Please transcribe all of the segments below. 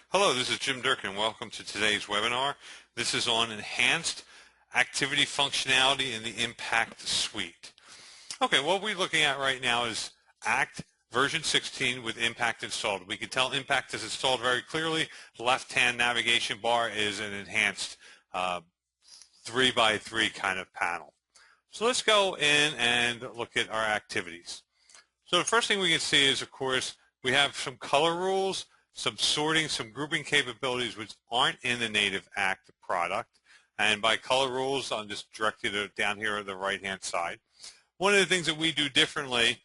Hello, this is Jim Durkin. Welcome to today's webinar. This is on enhanced activity functionality in the Impact Suite. Okay, what we're looking at right now is ACT version 16 with Impact installed. We can tell Impact is installed very clearly. The left-hand navigation bar is an enhanced 3x3 kind of panel. So let's go in and look at our activities. So the first thing we can see is, of course, we have some color rules, some sorting, some grouping capabilities which aren't in the native ACT product. And by color rules, I'm just directing it down here on the right-hand side. One of the things that we do differently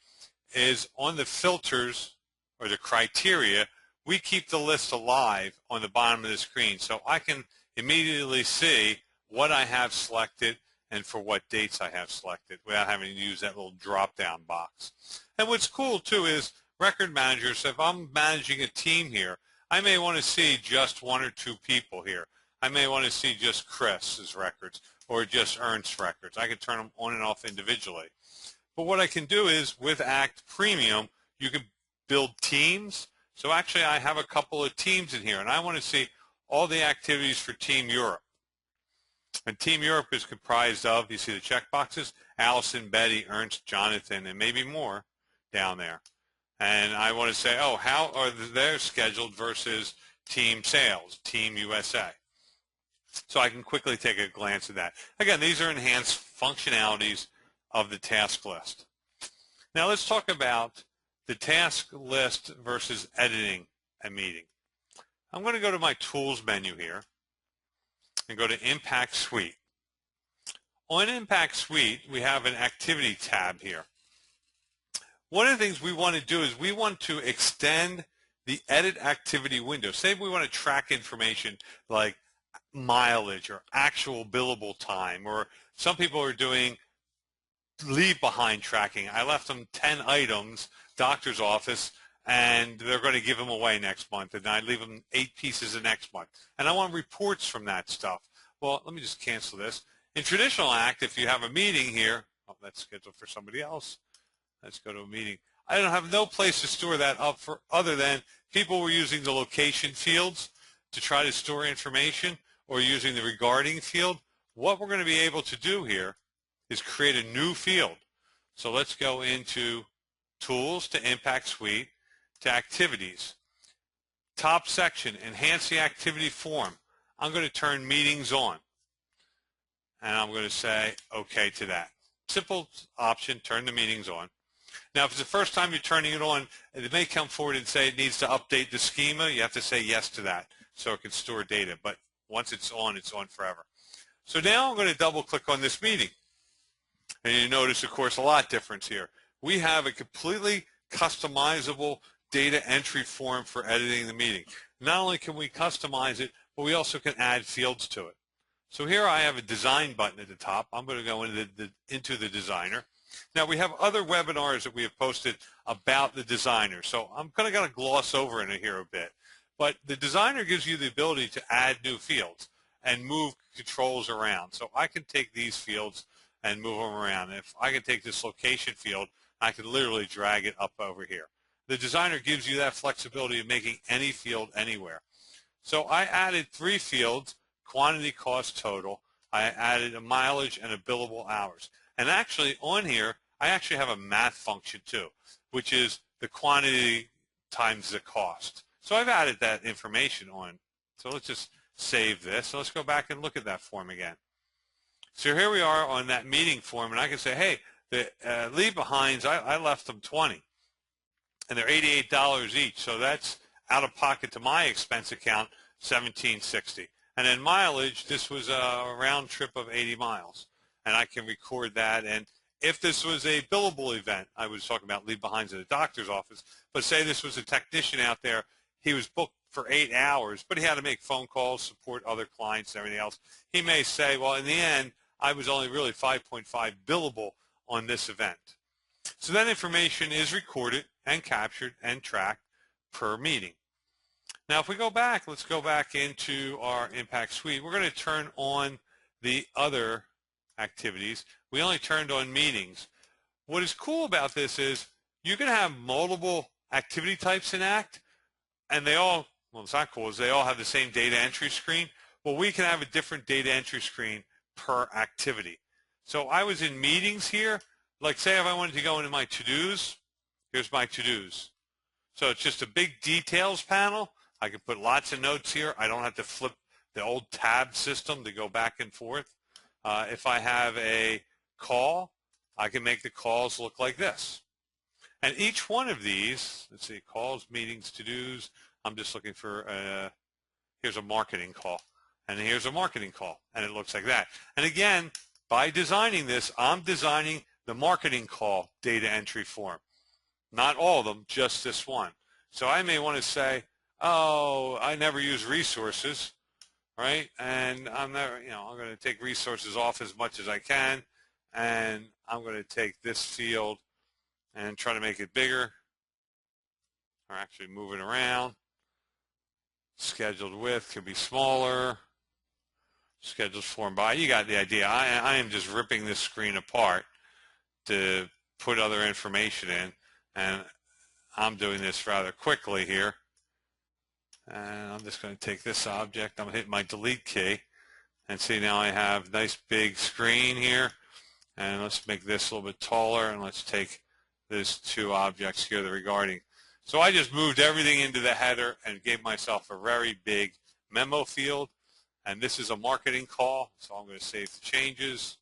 is on the filters or the criteria, we keep the list alive on the bottom of the screen. So I can immediately see what I have selected and for what dates I have selected without having to use that little drop-down box. And what's cool, too, is record managers, if I'm managing a team here, I may want to see just one or two people here. I may want to see just Chris's records or just Ernst's records. I can turn them on and off individually. But what I can do is, with ACT Premium, you can build teams. So actually, I have a couple of teams in here, and I want to see all the activities for Team Europe. And Team Europe is comprised of, you see the check boxes, Allison, Betty, Ernst, Jonathan, and maybe more down there. And I want to say, oh, how are they scheduled versus Team Sales, Team USA? So I can quickly take a glance at that. Again, these are enhanced functionalities of the task list. Now let's talk about the task list versus editing a meeting. I'm going to go to my Tools menu here and go to Impact Suite. On Impact Suite, we have an Activity tab here. One of the things we want to do is we want to extend the edit activity window. Say we want to track information like mileage or actual billable time, or some people are doing leave behind tracking. I left them 10 items, doctor's office, and they're going to give them away next month, and I leave them 8 pieces the next month. And I want reports from that stuff. Well, let me just cancel this. In traditional ACT, if you have a meeting here, oh, that's scheduled for somebody else. Let's go to a meeting. I don't have no place to store that up for other than people were using the location fields to try to store information or using the regarding field. What we're going to be able to do here is create a new field. So let's go into Tools to Impact Suite to Activities. Top section, Enhance the Activity Form. I'm going to turn Meetings on. And I'm going to say OK to that. Simple option, turn the meetings on. Now, if it's the first time you're turning it on, it may come forward and say it needs to update the schema. You have to say yes to that so it can store data. But once it's on forever. So now I'm going to double-click on this meeting. And you notice, of course, a lot difference here. We have a completely customizable data entry form for editing the meeting. Not only can we customize it, but we also can add fields to it. So here I have a design button at the top. I'm going to go into the designer. Now, we have other webinars that we have posted about the designer, so I'm going to gloss over it here a bit. But the designer gives you the ability to add new fields and move controls around. So I can take these fields and move them around. If I can take this location field, I can literally drag it up over here. The designer gives you that flexibility of making any field anywhere. So I added 3 fields, quantity, cost, total. I added a mileage and a billable hours. And actually on here, I actually have a math function too, which is the quantity times the cost. So I've added that information on. So let's just save this. So let's go back and look at that form again. So here we are on that meeting form, and I can say, hey, the leave behinds, I left them 20, and they're $88 each. So that's out of pocket to my expense account, $17.60. And then mileage, this was a round trip of 80 miles. And I can record that. And if this was a billable event, I was talking about leave behinds at a doctor's office, but say this was a technician out there, he was booked for 8 hours, but he had to make phone calls, support other clients and everything else. He may say, well, in the end, I was only really 5.5 billable on this event. So that information is recorded and captured and tracked per meeting. Now, if we go back, let's go back into our Impact Suite. We're going to turn on the other activities. We only turned on meetings. What is cool about this is you can have multiple activity types in ACT, and they all well, it's not cool, is they all have the same data entry screen. Well, we can have a different data entry screen per activity. So I was in meetings here. Like say if I wanted to go into my to-dos, here's my to-dos. So it's just a big details panel. I can put lots of notes here. I don't have to flip the old tab system to go back and forth. If I have a call, I can make the calls look like this. And each one of these, let's see, calls, meetings, to-dos, I'm just looking for, here's a marketing call. And here's a marketing call. And it looks like that. And again, by designing this, I'm designing the marketing call data entry form. Not all of them, just this one. So I may want to say, oh, I never use resources, right? And I'm never, I'm going to take resources off as much as I can. And I'm going to take this field and try to make it bigger, or actually move it around. Scheduled with could be smaller. Scheduled form by. You got the idea. I am just ripping this screen apart to put other information in, and I'm doing this rather quickly here. And I'm just going to take this object. I'm going to hit my delete key, and see now I have a nice big screen here. And let's make this a little bit taller, and let's take these two objects here, the regarding. So I just moved everything into the header and gave myself a very big memo field. And this is a marketing call, so I'm going to save the changes.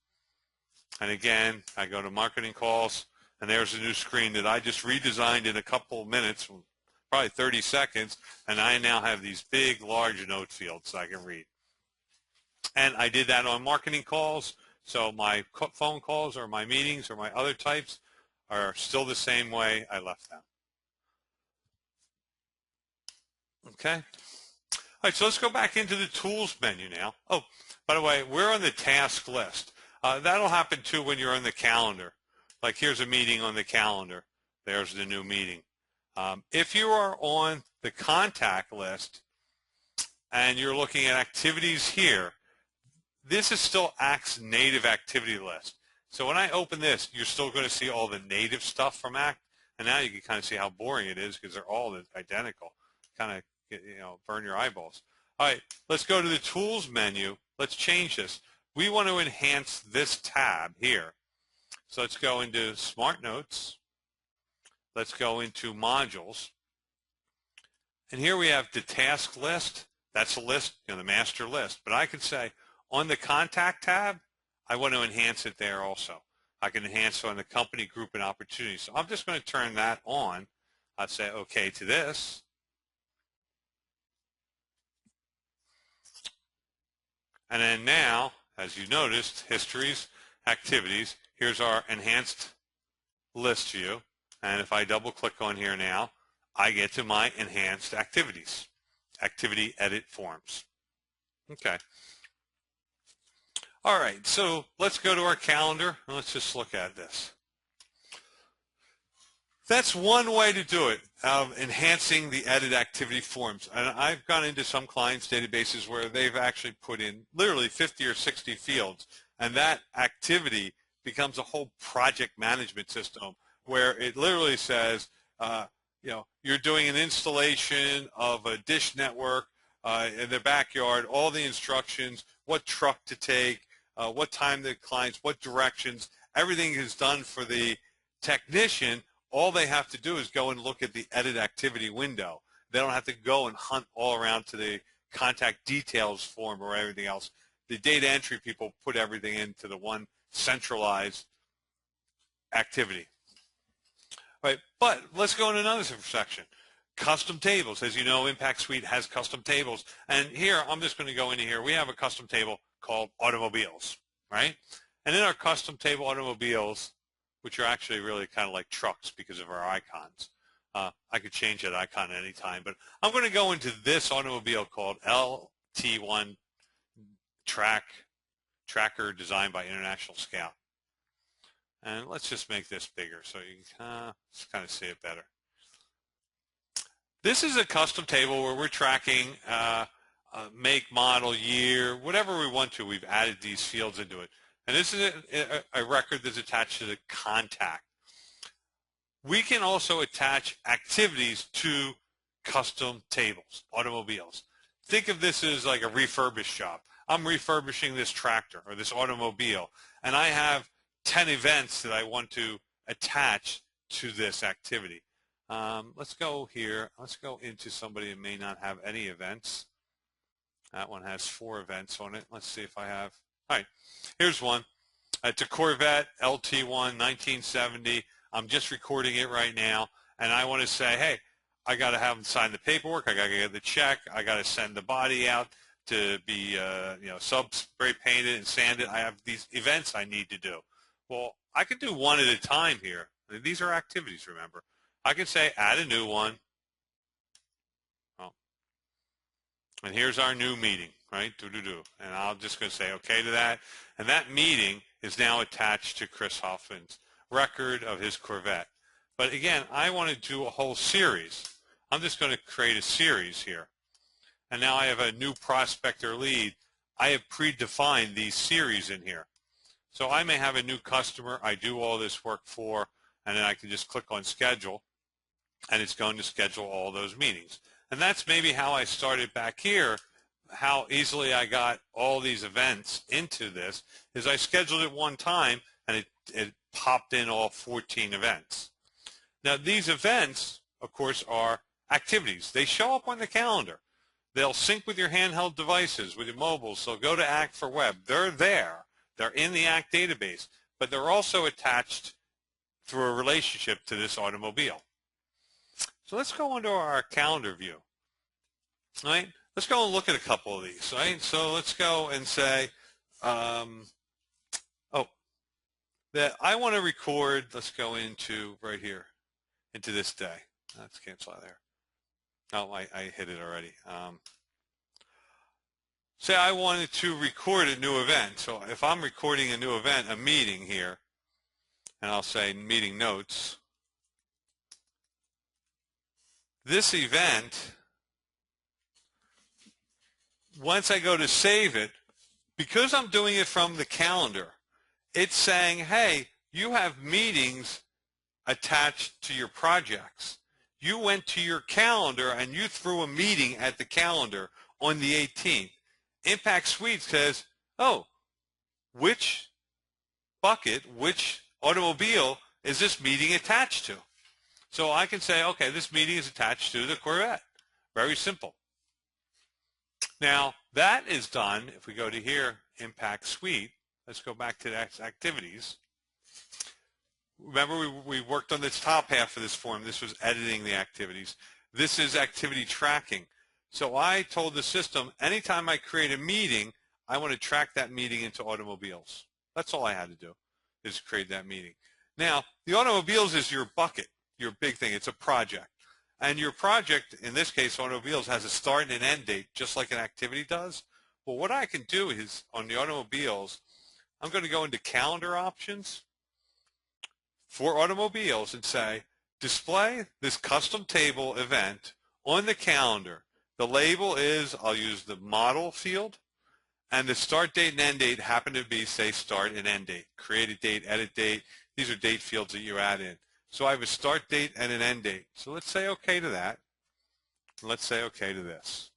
And again, I go to marketing calls, and there's a new screen that I just redesigned in a couple of minutes, probably 30 seconds, and I now have these big, large note fields I can read. And I did that on marketing calls, so my phone calls or my meetings or my other types are still the same way I left them. Okay. All right, so let's go back into the tools menu now. Oh, by the way, we're on the task list. That'll happen too when you're on the calendar. Like here's a meeting on the calendar. There's the new meeting. If you are on the contact list and you're looking at activities here, this is still ACT's native activity list. So when I open this, you're still going to see all the native stuff from ACT. And now you can kind of see how boring it is because they're all identical. Kind of, burn your eyeballs. All right, let's go to the tools menu. Let's change this. We want to enhance this tab here. So let's go into Smart Notes. Let's go into Modules. And here we have the task list. That's a list, the master list. But I can say on the Contact tab, I want to enhance it there also. I can enhance it on the Company, Group, and Opportunities. So I'm just going to turn that on. I'll say OK to this. And then now, as you noticed, histories, activities, here's our enhanced list view. And if I double click on here now, I get to my enhanced activities, activity edit forms. Okay. All right, so let's go to our calendar and let's just look at this. That's one way to do it, enhancing the edit activity forms. And I've gone into some clients' databases where they've actually put in literally 50 or 60 fields, and that activity becomes a whole project management system where it literally says, you're doing an installation of a dish network in the backyard, all the instructions, what truck to take, what time the clients, what directions, everything is done for the technician. All they have to do is go and look at the edit activity window. They don't have to go and hunt all around to the contact details form or everything else. The data entry people put everything into the one centralized activity. All right, but let's go in another section. Custom tables. As you know, Impact Suite has custom tables. And here, I'm just going to go into here. We have a custom table called automobiles, right? And in our custom table automobiles, which are actually really kind of like trucks because of our icons. I could change that icon at any time, but I'm going to go into this automobile called LT1 Tracker designed by International Scout. And let's just make this bigger so you can kind of see it better. This is a custom table where we're tracking make, model, year, whatever we want to. We've added these fields into it. And this is a record that's attached to the contact. We can also attach activities to custom tables, automobiles. Think of this as like a refurbished job. I'm refurbishing this tractor or this automobile, and I have 10 events that I want to attach to this activity. Let's go here. Let's go into somebody that may not have any events. That one has 4 events on it. Let's see if I have. All right, here's one. It's a Corvette LT1 1970. I'm just recording it right now, and I want to say, hey, I got to have them sign the paperwork. I got to get the check. I got to send the body out to be, sub-spray painted and sanded. I have these events I need to do. Well, I could do one at a time here. These are activities, remember. I can say add a new one. Oh. And here's our new meeting, right? And I'm just going to say okay to that. And that meeting is now attached to Chris Hoffman's record of his Corvette. But again, I want to do a whole series. I'm just going to create a series here. And now I have a new prospect or lead. I have predefined these series in here. So I may have a new customer I do all this work for, and then I can just click on schedule, and it's going to schedule all those meetings. And that's maybe how I started back here. How easily I got all these events into this is I scheduled it one time, and it popped in all 14 events. Now these events, of course, are activities. They show up on the calendar. They'll sync with your handheld devices, with your mobiles. So go to Act for Web. They're there. They're in the Act database, but they're also attached through a relationship to this automobile. So let's go into our calendar view. All right? Let's go and look at a couple of these. Right? So let's go and say, that I want to record. Let's go into right here, into this day. Let's cancel out there. Oh, I hit it already. Say I wanted to record a new event. So if I'm recording a new event, a meeting here, and I'll say meeting notes, this event, once I go to save it, because I'm doing it from the calendar, it's saying, hey, you have meetings attached to your projects. You went to your calendar and you threw a meeting at the calendar on the 18th. Impact Suite says, oh, which bucket, which automobile is this meeting attached to? So I can say, okay, this meeting is attached to the Corvette. Very simple. Now, that is done. If we go to here, Impact Suite, let's go back to the activities. Remember, we worked on this top half of this form. This was editing the activities. This is activity tracking. So I told the system, anytime I create a meeting, I want to track that meeting into automobiles. That's all I had to do, is create that meeting. Now, the automobiles is your bucket, your big thing. It's a project. And your project, in this case, automobiles, has a start and an end date, just like an activity does. Well, what I can do is, on the automobiles, I'm going to go into calendar options for automobiles and say, display this custom table event on the calendar. The label is, I'll use the model field, and the start date and end date happen to be, say, start and end date. Create a date, edit date. These are date fields that you add in. So I have a start date and an end date. So let's say okay to that. Let's say okay to this.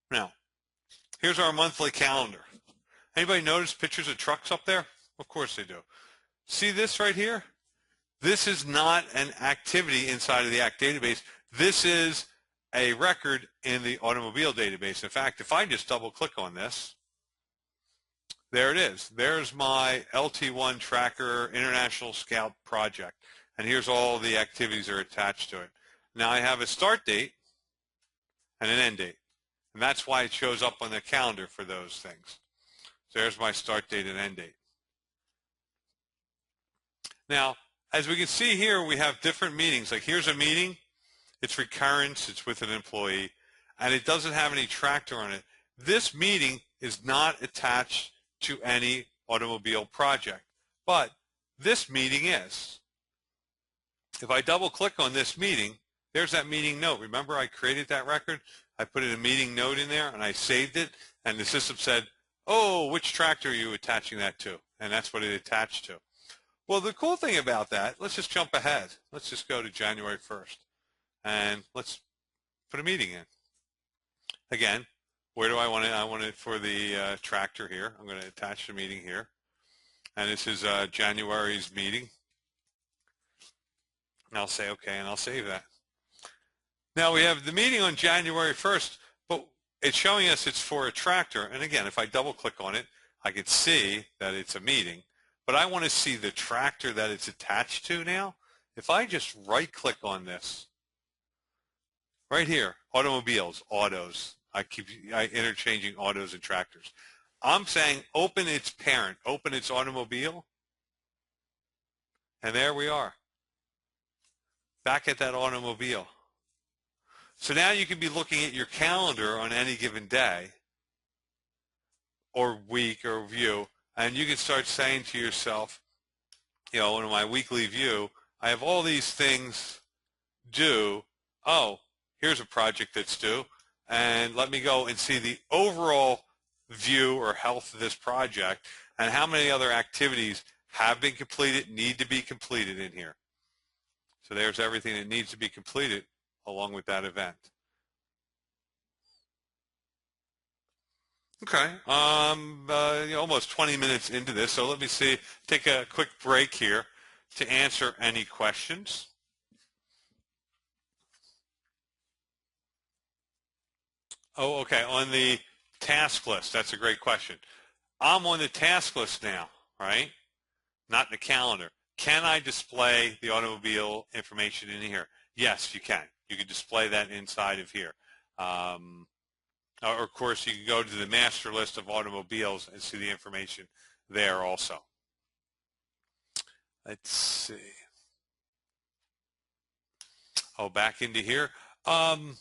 Now, here's our monthly calendar. Anybody notice pictures of trucks up there? Of course they do. See this right here? This is not an activity inside of the ACT database. This is a record in the automobile database. In fact, if I just double click on this, there it is. There's my LT1 Tracker International Scout project. And here's all the activities that are attached to it. Now I have a start date and an end date. And that's why it shows up on the calendar for those things. So there's my start date and end date. Now, as we can see here, we have different meetings. Like here's a meeting. It's recurrence. It's with an employee. And it doesn't have any tractor on it. This meeting is not attached to any automobile project. But this meeting is. If I double click on this meeting, there's that meeting note. Remember I created that record? I put in a meeting note in there and I saved it. And the system said, oh, which tractor are you attaching that to? And that's what it attached to. Well, the cool thing about that, let's just jump ahead. Let's just go to January 1st, and let's put a meeting in. Again, where do I want it? I want it for the tractor here. I'm going to attach the meeting here. And this is January's meeting. And I'll say OK, and I'll save that. Now we have the meeting on January 1st, but it's showing us it's for a tractor. And again, if I double click on it, I can see that it's a meeting. But I want to see the tractor that it's attached to now. If I just right click on this, right here, automobiles, autos. I interchanging autos and tractors. I'm saying open its parent, open its automobile. And there we are, back at that automobile. So now you can be looking at your calendar on any given day or week or view, and you can start saying to yourself, you know, in my weekly view, I have all these things due. Oh, here's a project that's due. And let me go and see the overall view or health of this project and how many other activities have been completed, need to be completed in here. So there's everything that needs to be completed along with that event. Okay, almost 20 minutes into this, so let me see, take a quick break here to answer any questions. Oh, okay, on the task list, that's a great question. I'm on the task list now, right? Not the calendar. Can I display the automobile information in here? Yes, you can. You can display that inside of here. Or of course, you can go to the master list of automobiles and see the information there also. Let's see. Oh, back into here. I'm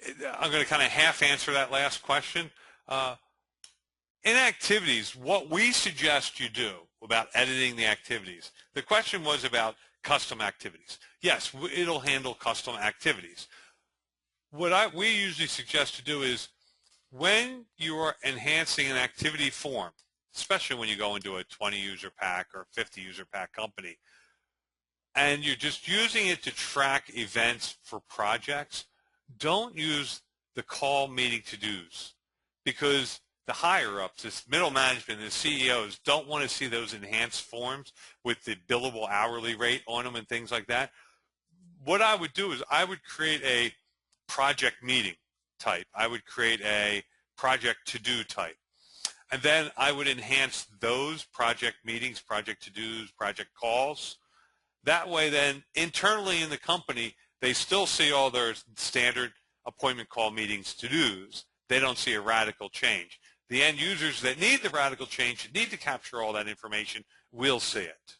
going to kind of half answer that last question. In activities, what we suggest you do about editing the activities, the question was about custom activities. Yes, it'll handle custom activities. What we usually suggest to do is when you are enhancing an activity form, especially when you go into a 20-user pack or 50-user pack company, and you're just using it to track events for projects, don't use the call meeting to-dos, because the higher-ups, this middle management, the CEOs, don't want to see those enhanced forms with the billable hourly rate on them and things like that. What I would do is I would create a project meeting type. I would create a project to-do type. And then I would enhance those project meetings, project to-dos, project calls. That way then internally in the company, they still see all their standard appointment call meetings to-dos. They don't see a radical change. The end users that need the radical change, that need to capture all that information, will see it.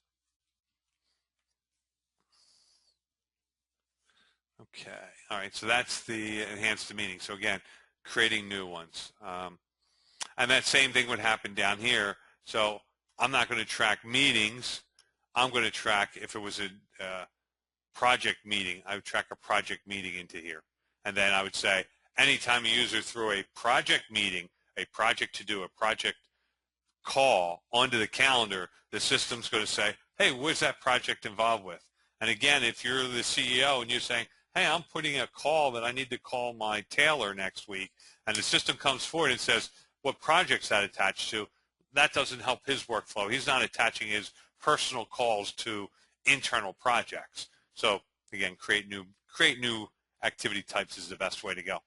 Okay, all right, so that's the enhanced meeting. So again, creating new ones. And that same thing would happen down here. So I'm not going to track meetings. I'm going to track, if it was a project meeting, I would track a project meeting into here. And then I would say, anytime a user threw a project meeting, a project to do, a project call onto the calendar, the system's going to say, hey, what's that project involved with? And again, if you're the CEO and you're saying, hey, I'm putting a call that I need to call my tailor next week, and the system comes forward and says, what project's that attached to? That doesn't help his workflow. He's not attaching his personal calls to internal projects. So again, create new activity types is the best way to go.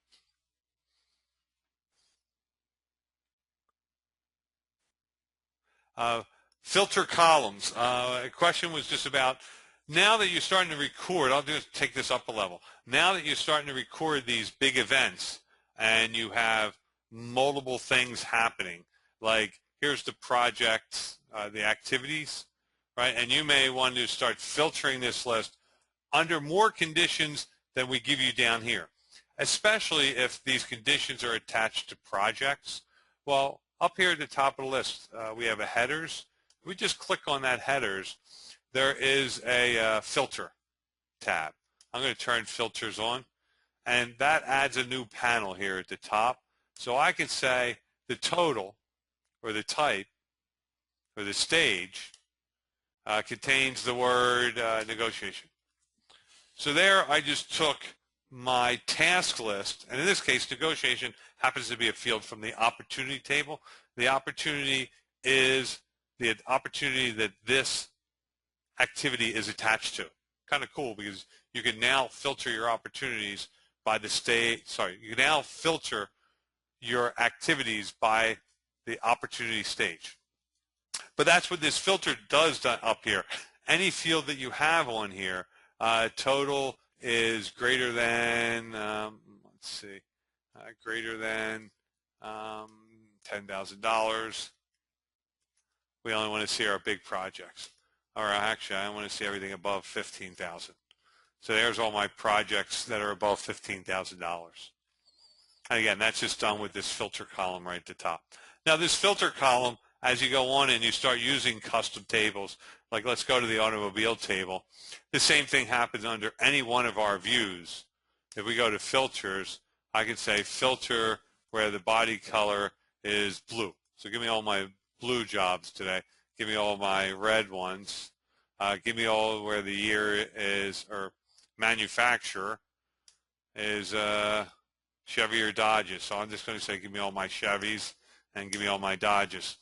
Filter columns. A question was just about, now that you're starting to record, I'll just take this up a level. Now that you're starting to record these big events and you have multiple things happening, like here's the project, the activities, right? And you may want to start filtering this list under more conditions than we give you down here, especially if these conditions are attached to projects. Well, up here at the top of the list, we have a headers. We just click on that headers. There is a filter tab. I'm going to turn filters on, and that adds a new panel here at the top. So I can say the total or the type or the stage contains the word negotiation. So there I just took my task list, and in this case negotiation happens to be a field from the opportunity table. The opportunity is the opportunity that this activity is attached to. Kind of cool because you can now filter your opportunities by the you can now filter your activities by the opportunity stage. But that's what this filter does up here. Any field that you have on here, total is greater than, let's see, greater than $10,000. We only want to see our big projects. Or actually, I want to see everything above $15,000. So there's all my projects that are above $15,000. And again, that's just done with this filter column right at the top. Now this filter column, as you go on and you start using custom tables, like let's go to the automobile table, the same thing happens under any one of our views. If we go to filters, I can say filter where the body color is blue. So give me all my blue jobs today. Give me all my red ones. Give me all where the year is, or manufacturer is Chevy or Dodges. So I'm just going to say give me all my Chevys and give me all my Dodges.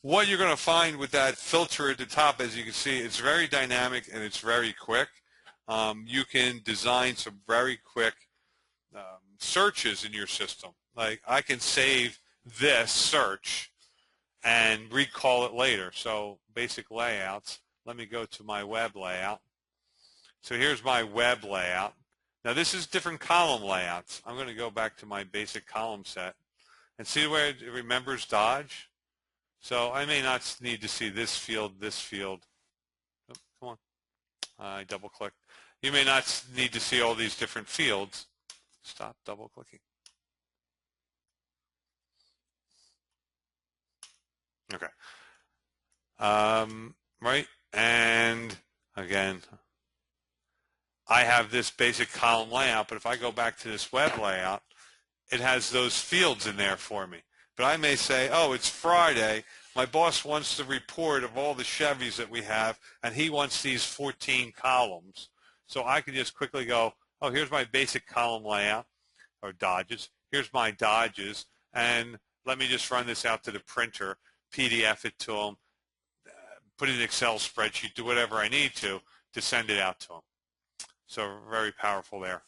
What you're going to find with that filter at the top, as you can see, it's very dynamic and it's very quick. You can design some very quick searches in your system. Like I can save this search and recall it later. So basic layouts. Let me go to my web layout. So here's my web layout. Now this is different column layouts. I'm going to go back to my basic column set and see where it remembers Dodge. So I may not need to see this field, this field. Oh, come on. I double clicked. You may not need to see all these different fields. Stop double clicking. Okay. Right. And again, I have this basic column layout, but if I go back to this web layout, it has those fields in there for me. But I may say, oh, it's Friday. My boss wants the report of all the Chevys that we have, and he wants these 14 columns. So I can just quickly go, oh, here's my basic column layout, or Dodges. Here's my Dodges, and let me just run this out to the printer, PDF it to them, put it in an Excel spreadsheet, do whatever I need to send it out to them. So very powerful there.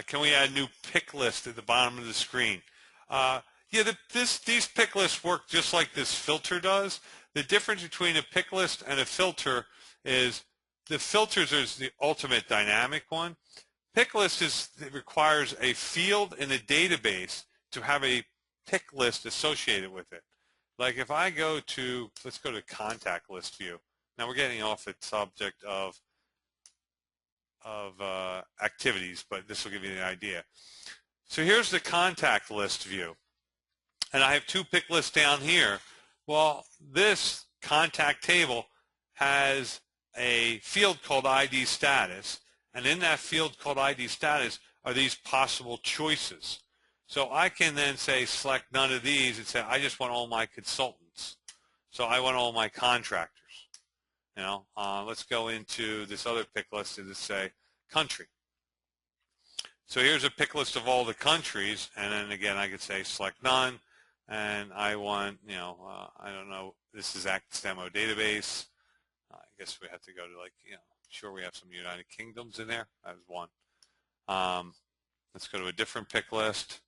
Can we add new pick list at the bottom of the screen? Yeah, these pick lists work just like this filter does. The difference between a pick list and a filter is the filters is the ultimate dynamic one. Pick list it requires a field in a database to have a pick list associated with it. Like if I go to, let's go to contact list view. Now we're getting off the subject of activities, but this will give you an idea. So here's the contact list view. And I have two pick lists down here. Well, this contact table has a field called ID status. And in that field called ID status are these possible choices. So I can then say select none of these and say I just want all my consultants. So I want all my contractors. You know, let's go into this other pick list and just say country. So here's a pick list of all the countries, and then again I could say select none, and I want, you know, I don't know, this is Acts Demo database. I guess we have to go to, like, you know, sure we have some United Kingdoms in there. That was one. Let's go to a different pick list.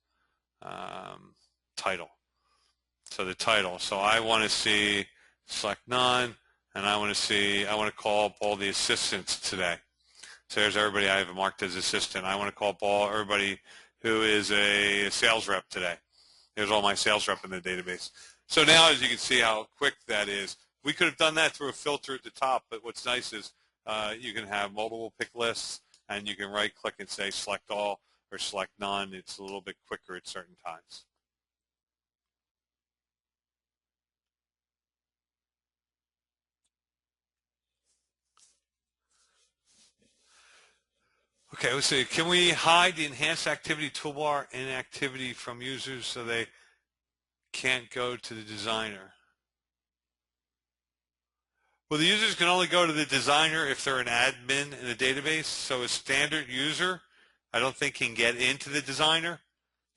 Title. So the title. So I want to see select none, and I want to call up all the assistants today. So there's everybody I have marked as assistant. I want to call up everybody who is a sales rep today. There's all my sales rep in the database. So now, as you can see how quick that is, we could have done that through a filter at the top, but what's nice is you can have multiple pick lists, and you can right-click and say select all or select none. It's a little bit quicker at certain times. Okay, let's see. Can we hide the enhanced activity toolbar inactivity from users so they can't go to the designer? Well, the users can only go to the designer if they're an admin in the database. So a standard user, I don't think can get into the designer.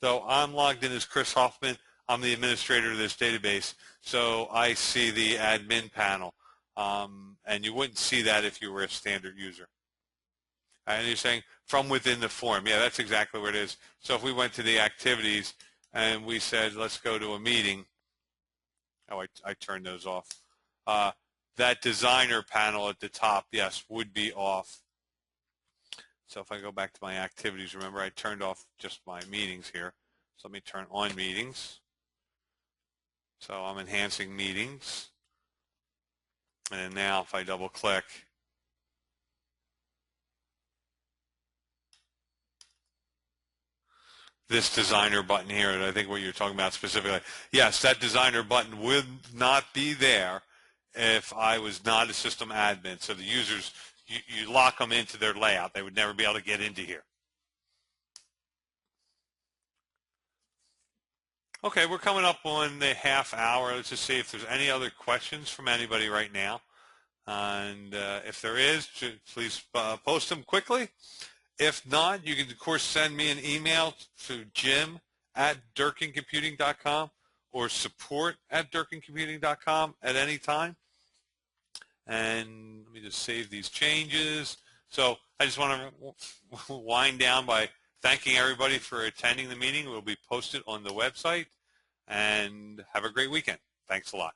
So I'm logged in as Chris Hoffman. I'm the administrator of this database. So I see the admin panel. And you wouldn't see that if you were a standard user. And you're saying from within the form. Yeah, that's exactly where it is. So if we went to the activities and we said, let's go to a meeting. Oh, I turned those off. That designer panel at the top, yes, would be off. So if I go back to my activities, remember I turned off just my meetings here. So let me turn on meetings. So I'm enhancing meetings. And now if I double click, this designer button here, and I think what you're talking about specifically, yes, that designer button would not be there if I was not a system admin. So the users, you lock them into their layout. They would never be able to get into here. Okay, we're coming up on the half hour. Let's just see if there's any other questions from anybody right now. And if there is, please post them quickly. If not, you can, of course, send me an email to jim@durkincomputing.com or support@durkincomputing.com at any time. And let me just save these changes. So I just want to wind down by thanking everybody for attending the meeting. It will be posted on the website. And have a great weekend. Thanks a lot.